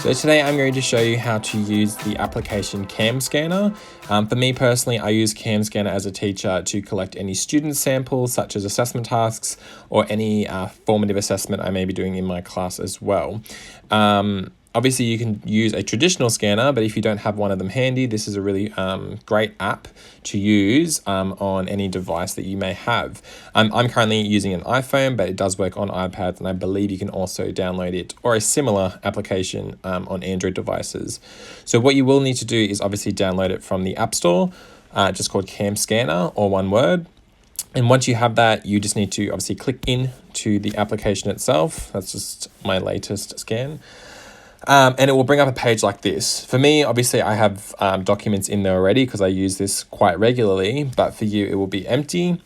So today I'm going to show you how to use the application CamScanner. For me personally, I use CamScanner as a teacher to collect any student samples such as assessment tasks or any formative assessment I may be doing in my class as well. Obviously, you can use a traditional scanner, but if you don't have one of them handy, this is a really great app to use on any device that you may have. I'm currently using an iPhone, but it does work on iPads, and I believe you can also download it or a similar application on Android devices. So what you will need to do is obviously download it from the App Store, just called CamScanner, or one word. And once you have that, you just need to obviously click in to the application itself. That's just my latest scan. And it will bring up a page like this. For me, obviously, I have documents in there already because I use this quite regularly, but for you, it will be empty.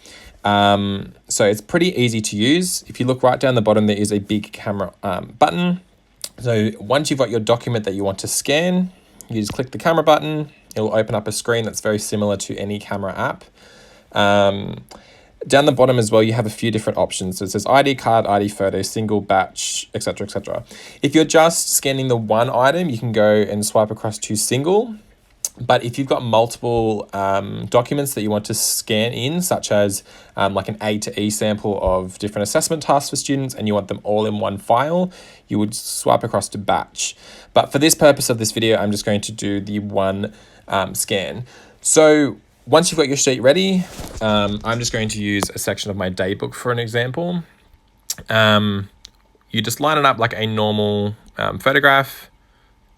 So it's pretty easy to use. If you look right down the bottom, there is a big camera button. So once you've got your document that you want to scan, you just click the camera button. It will open up a screen that's very similar to any camera app. Down the bottom as well, you have a few different options. So it says ID card, ID photo, single batch, etc., etc. If you're just scanning the one item, you can go and swipe across to single. But if you've got multiple documents that you want to scan in, such as like an A to E sample of different assessment tasks for students, and you want them all in one file, you would swipe across to batch. But for this purpose of this video, I'm just going to do the one scan. So once you've got your sheet ready, I'm just going to use a section of my daybook for an example. You just line it up like a normal photograph,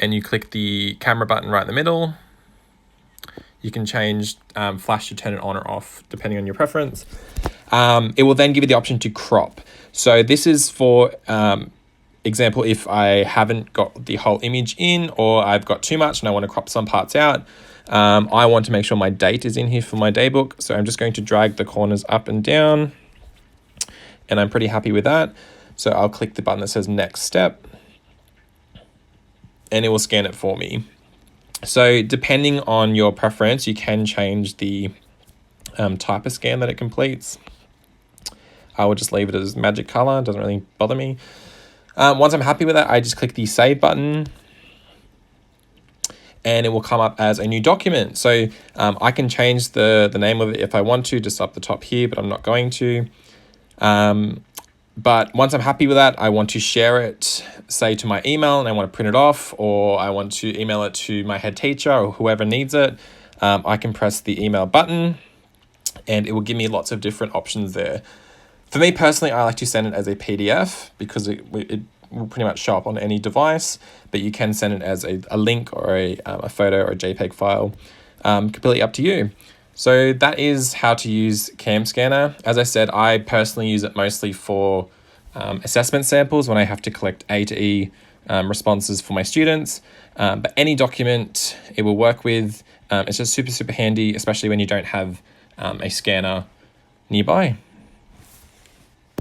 and you click the camera button right in the middle. You can change flash to turn it on or off, depending on your preference. It will then give you the option to crop. So this is for example, if I haven't got the whole image in, or I've got too much and I want to crop some parts out. I want to make sure my date is in here for my daybook. So I'm just going to drag the corners up and down, and I'm pretty happy with that. So I'll click the button that says next step, and it will scan it for me. So depending on your preference, you can change the type of scan that it completes. I will just leave it as magic color. It doesn't really bother me. Once I'm happy with that, I just click the save button, and it will come up as a new document. So I can change the name of it if I want to, just up the top here, but I'm not going to. But once I'm happy with that, I want to share it, say to my email, and I want to print it off, or I want to email it to my head teacher or whoever needs it. I can press the email button, and it will give me lots of different options there. For me personally, I like to send it as a PDF because it will pretty much show up on any device, but you can send it as a link or a photo or a JPEG file, completely up to you. So that is how to use CamScanner. As I said, I personally use it mostly for assessment samples when I have to collect A to E responses for my students, but any document it will work with. It's just super, super handy, especially when you don't have a scanner nearby.